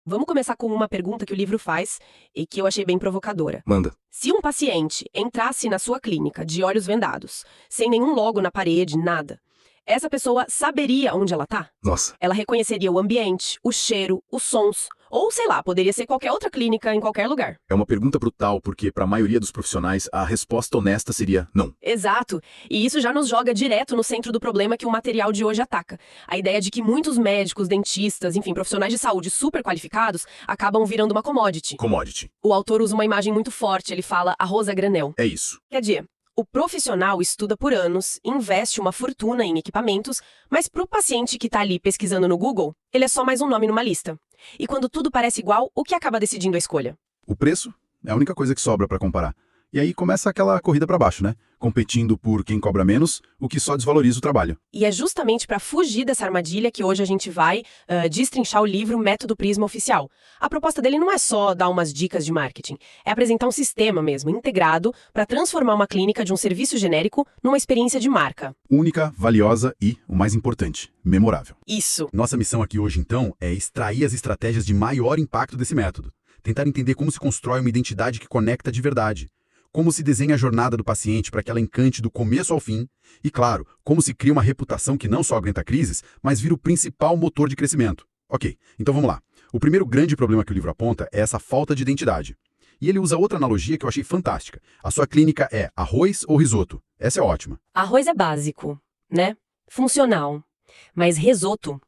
Vamos começar com uma pergunta que o livro faz e que eu achei bem provocadora. Manda. Se um paciente entrasse na sua clínica de olhos vendados, sem nenhum logo na parede, nada, essa pessoa saberia onde ela tá? Nossa. Ela reconheceria o ambiente, o cheiro, os sons, ou sei lá, poderia ser qualquer outra clínica em qualquer lugar. É uma pergunta brutal, porque para a maioria dos profissionais, a resposta honesta seria não. Exato, e isso já nos joga direto no centro do problema que o material de hoje ataca. A ideia de que muitos médicos, dentistas, enfim, profissionais de saúde super qualificados acabam virando uma commodity. Commodity. O autor usa uma imagem muito forte, ele fala arroz a granel. É isso. Quer dizer, o profissional estuda por anos, investe uma fortuna em equipamentos, mas para o paciente que está ali pesquisando no Google, ele é só mais um nome numa lista. E quando tudo parece igual, o que acaba decidindo a escolha? O preço é a única coisa que sobra para comparar. E aí começa aquela corrida para baixo, né? Competindo por quem cobra menos, o que só desvaloriza o trabalho. E é justamente para fugir dessa armadilha que hoje a gente vai destrinchar o livro Método Prisma Oficial. A proposta dele não é só dar umas dicas de marketing, é apresentar um sistema mesmo, integrado, para transformar uma clínica de um serviço genérico numa experiência de marca. Única, valiosa e, o mais importante, memorável. Isso. Nossa missão aqui hoje, então, é extrair as estratégias de maior impacto desse método. Tentar entender como se constrói uma identidade que conecta de verdade. Como se desenha a jornada do paciente para que ela encante do começo ao fim. E, claro, como se cria uma reputação que não só aguenta crises, mas vira o principal motor de crescimento. Ok, então vamos lá. O primeiro grande problema que o livro aponta é essa falta de identidade. E ele usa outra analogia que eu achei fantástica. A sua clínica é arroz ou risoto? Essa é ótima. Arroz é básico, né? Funcional. Mas risoto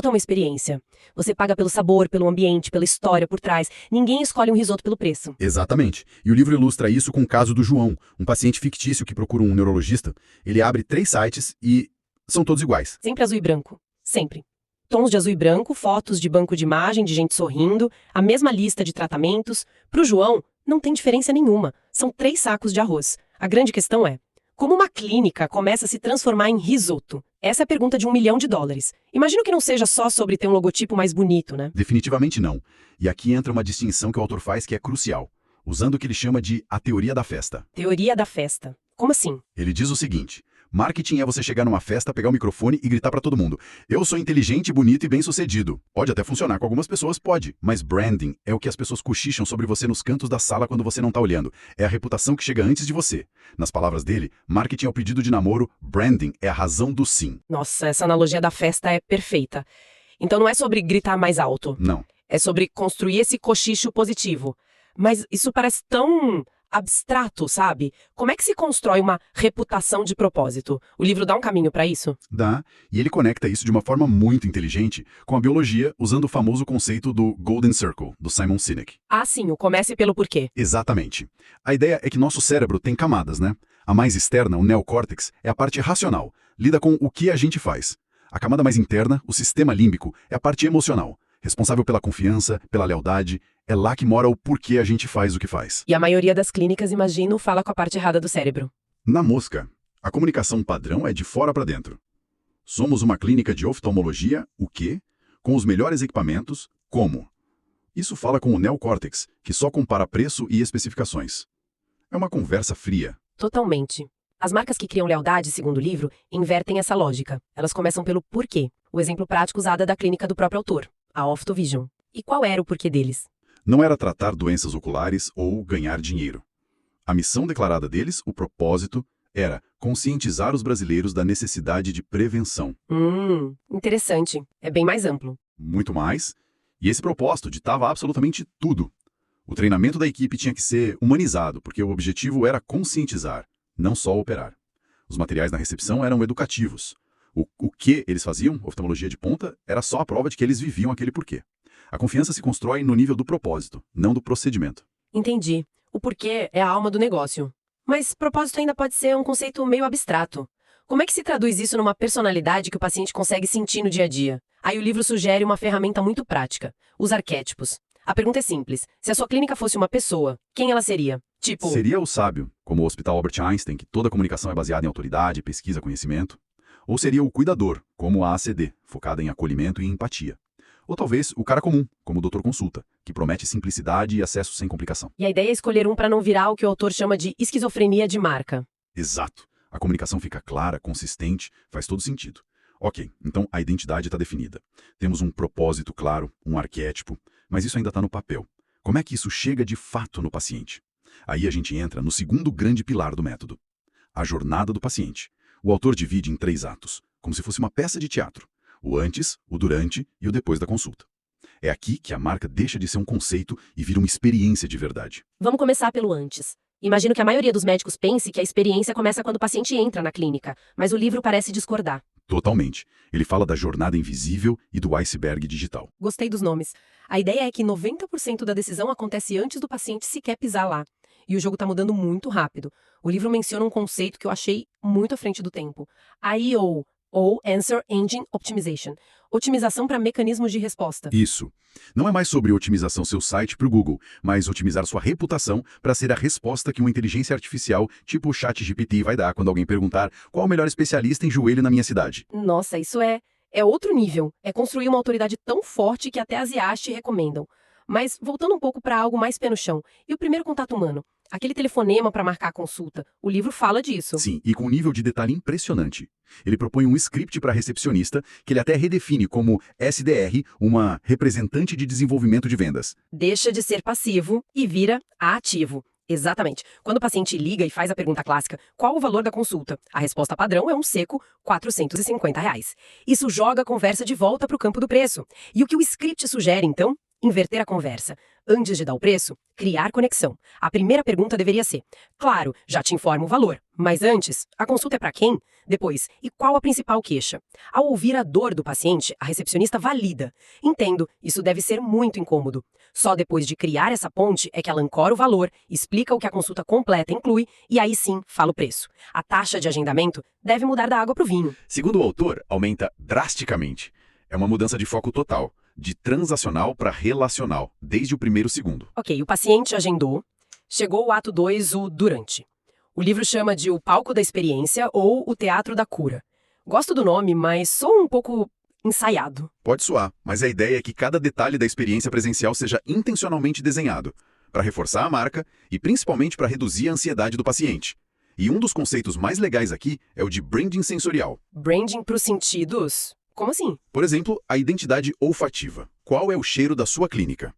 é uma experiência. Você paga pelo sabor, pelo ambiente, pela história por trás. Ninguém escolhe um risoto pelo preço. Exatamente. E o livro ilustra isso com o caso do João, um paciente fictício que procura um neurologista. Ele abre 3 sites e são todos iguais. Sempre azul e branco. Sempre. Tons de azul e branco, fotos de banco de imagem de gente sorrindo, a mesma lista de tratamentos. Pro João, não tem diferença nenhuma. São 3 sacos de arroz. A grande questão é, como uma clínica começa a se transformar em risoto? Essa é a pergunta de $1 milhão. Imagino que não seja só sobre ter um logotipo mais bonito, né? Definitivamente não. E aqui entra uma distinção que o autor faz que é crucial, usando o que ele chama de a teoria da festa. Teoria da festa. Como assim? Ele diz o seguinte: marketing é você chegar numa festa, pegar o microfone e gritar para todo mundo: eu sou inteligente, bonito e bem-sucedido. Pode até funcionar com algumas pessoas, pode. Mas branding é o que as pessoas cochicham sobre você nos cantos da sala quando você não tá olhando. É a reputação que chega antes de você. Nas palavras dele, marketing é o pedido de namoro, branding é a razão do sim. Nossa, essa analogia da festa é perfeita. Então não é sobre gritar mais alto. Não. É sobre construir esse cochicho positivo. Mas isso parece tão abstrato, sabe? Como é que se constrói uma reputação de propósito? O livro dá um caminho para isso? Dá, e ele conecta isso de uma forma muito inteligente com a biologia, usando o famoso conceito do Golden Circle, do Simon Sinek. Ah, sim, o comece pelo porquê. Exatamente. A ideia é que nosso cérebro tem camadas, né? A mais externa, o neocórtex, é a parte racional, lida com o que a gente faz. A camada mais interna, o sistema límbico, é a parte emocional, responsável pela confiança, pela lealdade. É lá que mora o porquê a gente faz o que faz. E a maioria das clínicas, imagino, fala com a parte errada do cérebro. Na mosca, a comunicação padrão é de fora para dentro. Somos uma clínica de oftalmologia, o quê? Com os melhores equipamentos, como? Isso fala com o neocórtex, que só compara preço e especificações. É uma conversa fria. Totalmente. As marcas que criam lealdade, segundo o livro, invertem essa lógica. Elas começam pelo porquê. O exemplo prático usado é da clínica do próprio autor, a Optovision. E qual era o porquê deles? Não era tratar doenças oculares ou ganhar dinheiro. A missão declarada deles, o propósito, era conscientizar os brasileiros da necessidade de prevenção. Interessante. É bem mais amplo. Muito mais. E esse propósito ditava absolutamente tudo. O treinamento da equipe tinha que ser humanizado, porque o objetivo era conscientizar, não só operar. Os materiais na recepção eram educativos. O que eles faziam, oftalmologia de ponta, era só a prova de que eles viviam aquele porquê. A confiança se constrói no nível do propósito, não do procedimento. Entendi. O porquê é a alma do negócio. Mas propósito ainda pode ser um conceito meio abstrato. Como é que se traduz isso numa personalidade que o paciente consegue sentir no dia a dia? Aí o livro sugere uma ferramenta muito prática: os arquétipos. A pergunta é simples. Se a sua clínica fosse uma pessoa, quem ela seria? Tipo... Seria o sábio, como o Hospital Albert Einstein, que toda comunicação é baseada em autoridade, pesquisa, conhecimento. Ou seria o cuidador, como a ACD, focada em acolhimento e empatia. Ou talvez o cara comum, como o Dr. Consulta, que promete simplicidade e acesso sem complicação. E a ideia é escolher um para não virar o que o autor chama de esquizofrenia de marca. Exato. A comunicação fica clara, consistente, faz todo sentido. Ok, então a identidade está definida. Temos um propósito claro, um arquétipo, Mas isso ainda está no papel. Como é que isso chega de fato no paciente? Aí a gente entra no segundo grande pilar do método: a jornada do paciente. O autor divide em 3 atos, como se fosse uma peça de teatro: o antes, o durante e o depois da consulta. É aqui que a marca deixa de ser um conceito e vira uma experiência de verdade. Vamos começar pelo antes. Imagino que a maioria dos médicos pense que a experiência começa quando o paciente entra na clínica, mas o livro parece discordar. Totalmente. Ele fala da jornada invisível e do iceberg digital. Gostei dos nomes. A ideia é que 90% da decisão acontece antes do paciente sequer pisar lá. E o jogo está mudando muito rápido. O livro menciona um conceito que eu achei muito à frente do tempo: AEO, ou Answer Engine Optimization, otimização para mecanismos de resposta. Isso. Não é mais sobre otimização seu site para o Google, mas otimizar sua reputação para ser a resposta que uma inteligência artificial, tipo o ChatGPT, vai dar quando alguém perguntar qual o melhor especialista em joelho na minha cidade. Nossa, isso é outro nível. É construir uma autoridade tão forte que até as IAs te recomendam. Mas voltando um pouco para algo mais pé no chão, e o primeiro contato humano? Aquele telefonema para marcar a consulta. O livro fala disso. Sim, e com um nível de detalhe impressionante. Ele propõe um script para a recepcionista que ele até redefine como SDR, uma representante de desenvolvimento de vendas. Deixa de ser passivo e vira ativo. Exatamente. Quando o paciente liga e faz a pergunta clássica: qual o valor da consulta? A resposta padrão é um seco R$ 450. Isso joga a conversa de volta para o campo do preço. E o que o script sugere, então? Inverter a conversa. Antes de dar o preço, criar conexão. A primeira pergunta deveria ser: claro, já te informo o valor, mas antes, a consulta é para quem? Depois, e qual a principal queixa? Ao ouvir a dor do paciente, a recepcionista valida: entendo, isso deve ser muito incômodo. Só depois de criar essa ponte é que ela ancora o valor, explica o que a consulta completa inclui e aí sim fala o preço. A taxa de agendamento deve mudar da água para o vinho. Segundo o autor, aumenta drasticamente. É uma mudança de foco total, de transacional para relacional, desde o primeiro segundo. Ok, o paciente agendou, chegou o ato 2, o durante. O livro chama de O Palco da Experiência ou O Teatro da Cura. Gosto do nome, mas sou um pouco ensaiado. Pode soar, mas a ideia é que cada detalhe da experiência presencial seja intencionalmente desenhado, para reforçar a marca e principalmente para reduzir a ansiedade do paciente. E um dos conceitos mais legais aqui é o de branding sensorial. Branding para os sentidos? Como assim? Por exemplo, a identidade olfativa. Qual é o cheiro da sua clínica?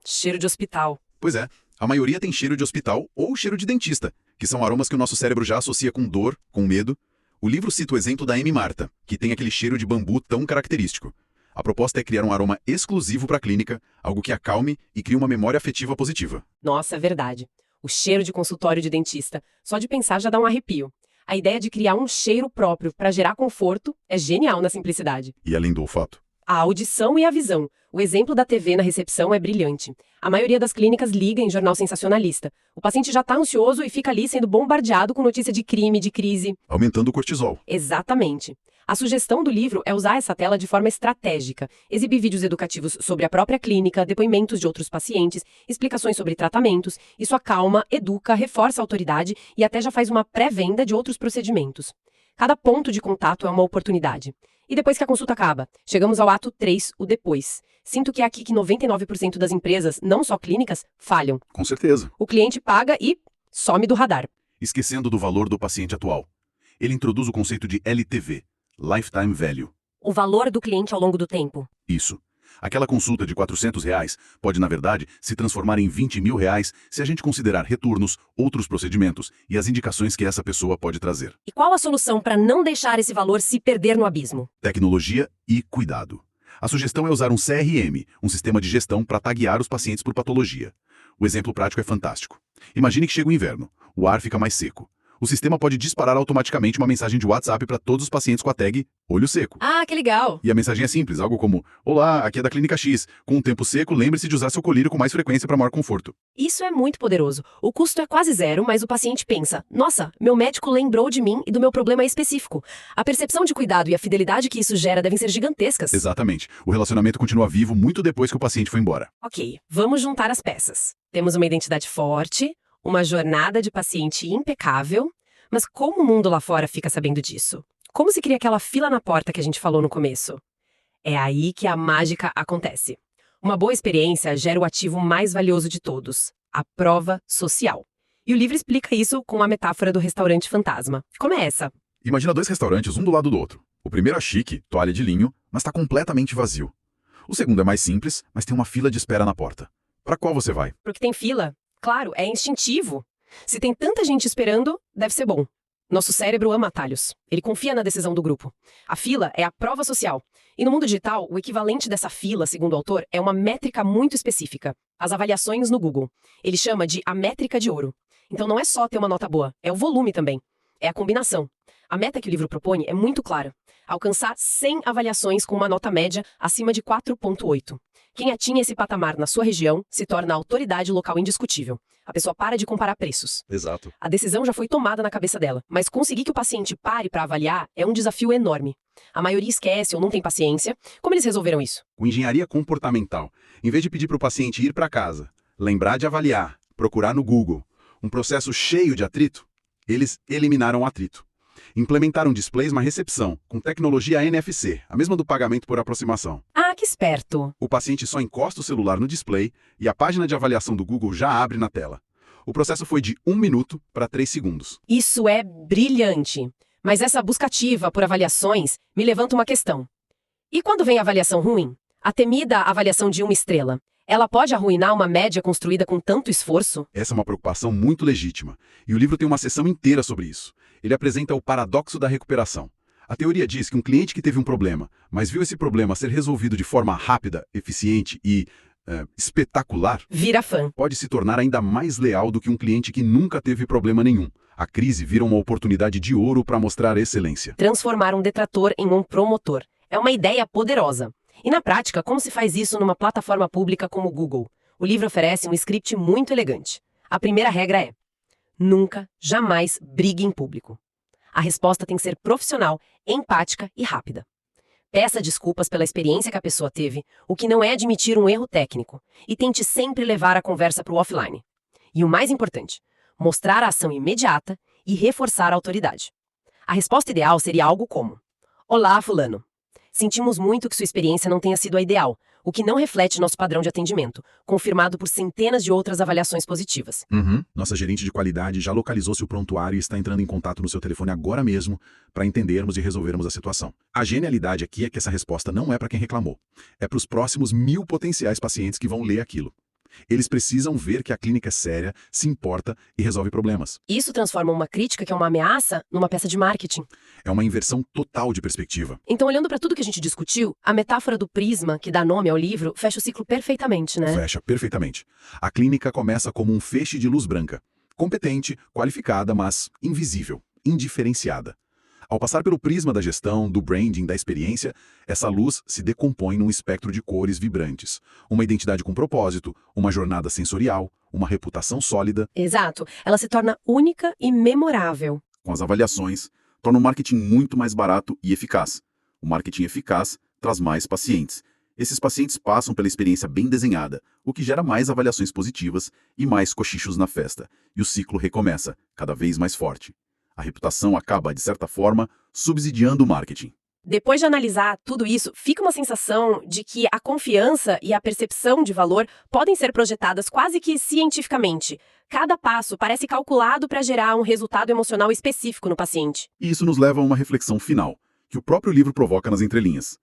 Cheiro de hospital. Pois é, a maioria tem cheiro de hospital ou cheiro de dentista, que são aromas que o nosso cérebro já associa com dor, com medo. O livro cita o exemplo da M. Marta, que tem aquele cheiro de bambu tão característico. A proposta é criar um aroma exclusivo para a clínica, algo que acalme e crie uma memória afetiva positiva. Nossa, é verdade. O cheiro de consultório de dentista. Só de pensar já dá um arrepio. A ideia de criar um cheiro próprio para gerar conforto é genial na simplicidade. E além do olfato? A audição e a visão. O exemplo da TV na recepção é brilhante. A maioria das clínicas liga em jornal sensacionalista. O paciente já está ansioso e fica ali sendo bombardeado com notícia de crime, de crise. Aumentando o cortisol. Exatamente. A sugestão do livro é usar essa tela de forma estratégica, exibir vídeos educativos sobre a própria clínica, depoimentos de outros pacientes, explicações sobre tratamentos. Isso acalma, educa, reforça a autoridade e até já faz uma pré-venda de outros procedimentos. Cada ponto de contato é uma oportunidade. E depois que a consulta acaba, chegamos ao ato 3, o depois. Sinto que é aqui que 99% das empresas, não só clínicas, falham. Com certeza. O cliente paga e some do radar. Esquecendo do valor do paciente atual. Ele introduz o conceito de LTV, Lifetime Value. O valor do cliente ao longo do tempo. Isso. Aquela consulta de R$ 400 pode, na verdade, se transformar em R$ 20.000 se a gente considerar retornos, outros procedimentos e as indicações que essa pessoa pode trazer. E qual a solução para não deixar esse valor se perder no abismo? Tecnologia e cuidado. A sugestão é usar um CRM, um sistema de gestão para taguear os pacientes por patologia. O exemplo prático é fantástico. Imagine que chega o inverno, o ar fica mais seco. O sistema pode disparar automaticamente uma mensagem de WhatsApp para todos os pacientes com a tag olho seco. Ah, que legal! E a mensagem é simples, algo como: olá, aqui é da Clínica X. Com o tempo seco, lembre-se de usar seu colírio com mais frequência para maior conforto. Isso é muito poderoso. O custo é quase zero, mas o paciente pensa: nossa, meu médico lembrou de mim e do meu problema específico. A percepção de cuidado e a fidelidade que isso gera devem ser gigantescas. Exatamente. O relacionamento continua vivo muito depois que o paciente foi embora. Ok, vamos juntar as peças. Temos uma identidade forte, uma jornada de paciente impecável, mas como o mundo lá fora fica sabendo disso? Como se cria aquela fila na porta que a gente falou no começo? É aí que a mágica acontece. Uma boa experiência gera o ativo mais valioso de todos, a prova social. E o livro explica isso com a metáfora do restaurante fantasma. Como é essa? Imagina 2 restaurantes, um do lado do outro. O primeiro é chique, toalha de linho, mas está completamente vazio. O segundo é mais simples, mas tem uma fila de espera na porta. Para qual você vai? Porque tem fila. Claro, é instintivo. Se tem tanta gente esperando, deve ser bom. Nosso cérebro ama atalhos. Ele confia na decisão do grupo. A fila é a prova social. E no mundo digital, o equivalente dessa fila, segundo o autor, é uma métrica muito específica. As avaliações no Google. Ele chama de a métrica de ouro. Então não é só ter uma nota boa, é o volume também. É a combinação. A meta que o livro propõe é muito clara. Alcançar 100 avaliações com uma nota média acima de 4,8. Quem atinge esse patamar na sua região se torna autoridade local indiscutível. A pessoa para de comparar preços. Exato. A decisão já foi tomada na cabeça dela, mas conseguir que o paciente pare para avaliar é um desafio enorme. A maioria esquece ou não tem paciência. Como eles resolveram isso? Com engenharia comportamental, em vez de pedir para o paciente ir para casa, lembrar de avaliar, procurar no Google, um processo cheio de atrito, eles eliminaram o atrito. Implementaram displays na recepção, com tecnologia NFC, a mesma do pagamento por aproximação. Ah, que esperto! O paciente só encosta o celular no display e a página de avaliação do Google já abre na tela. O processo foi de 1 minuto para 3 segundos. Isso é brilhante. Mas essa busca ativa por avaliações me levanta uma questão. E quando vem a avaliação ruim? A temida avaliação de 1 estrela. Ela pode arruinar uma média construída com tanto esforço? Essa é uma preocupação muito legítima, e o livro tem uma seção inteira sobre isso. Ele apresenta o paradoxo da recuperação. A teoria diz que um cliente que teve um problema, mas viu esse problema ser resolvido de forma rápida, eficiente e espetacular, Vira fã. pode se tornar ainda mais leal do que um cliente que nunca teve problema nenhum. A crise vira uma oportunidade de ouro para mostrar excelência. Transformar um detrator em um promotor. É uma ideia poderosa. E na prática, como se faz isso numa plataforma pública como o Google? O livro oferece um script muito elegante. A primeira regra é: nunca, jamais brigue em público. A resposta tem que ser profissional, empática e rápida. Peça desculpas pela experiência que a pessoa teve, o que não é admitir um erro técnico, e tente sempre levar a conversa para o offline. E o mais importante, mostrar a ação imediata e reforçar a autoridade. A resposta ideal seria algo como: olá, fulano. Sentimos muito que sua experiência não tenha sido a ideal, o que não reflete nosso padrão de atendimento, confirmado por centenas de outras avaliações positivas. Nossa gerente de qualidade já localizou seu prontuário e está entrando em contato no seu telefone agora mesmo para entendermos e resolvermos a situação. A genialidade aqui é que essa resposta não é para quem reclamou. É para os próximos 1000 potenciais pacientes que vão ler aquilo. Eles precisam ver que a clínica é séria, se importa e resolve problemas. Isso transforma uma crítica que é uma ameaça numa peça de marketing. É uma inversão total de perspectiva. Então, olhando para tudo que a gente discutiu, a metáfora do prisma, que dá nome ao livro, fecha o ciclo perfeitamente, né? Fecha perfeitamente. A clínica começa como um feixe de luz branca. Competente, qualificada, mas invisível, indiferenciada. Ao passar pelo prisma da gestão, do branding, da experiência, essa luz se decompõe num espectro de cores vibrantes. Uma identidade com propósito, uma jornada sensorial, uma reputação sólida. Exato. Ela se torna única e memorável. Com as avaliações, torna o marketing muito mais barato e eficaz. O marketing eficaz traz mais pacientes. Esses pacientes passam pela experiência bem desenhada, o que gera mais avaliações positivas e mais cochichos na festa. E o ciclo recomeça, cada vez mais forte. A reputação acaba, de certa forma, subsidiando o marketing. Depois de analisar tudo isso, fica uma sensação de que a confiança e a percepção de valor podem ser projetadas quase que cientificamente. Cada passo parece calculado para gerar um resultado emocional específico no paciente. E isso nos leva a uma reflexão final, que o próprio livro provoca nas entrelinhas.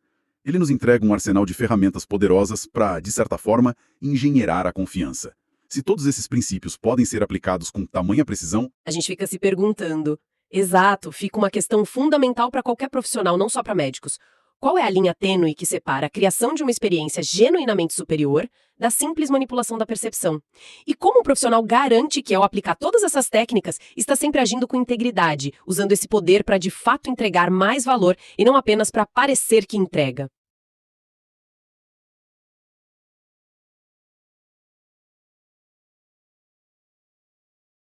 Ele nos entrega um arsenal de ferramentas poderosas para, de certa forma, engenheirar a confiança. Se todos esses princípios podem ser aplicados com tamanha precisão, A gente fica se perguntando. Exato, fica uma questão fundamental para qualquer profissional, não só para médicos. Qual é a linha tênue que separa a criação de uma experiência genuinamente superior da simples manipulação da percepção? E como o profissional garante que, ao aplicar todas essas técnicas, está sempre agindo com integridade, usando esse poder para de fato entregar mais valor e não apenas para parecer que entrega?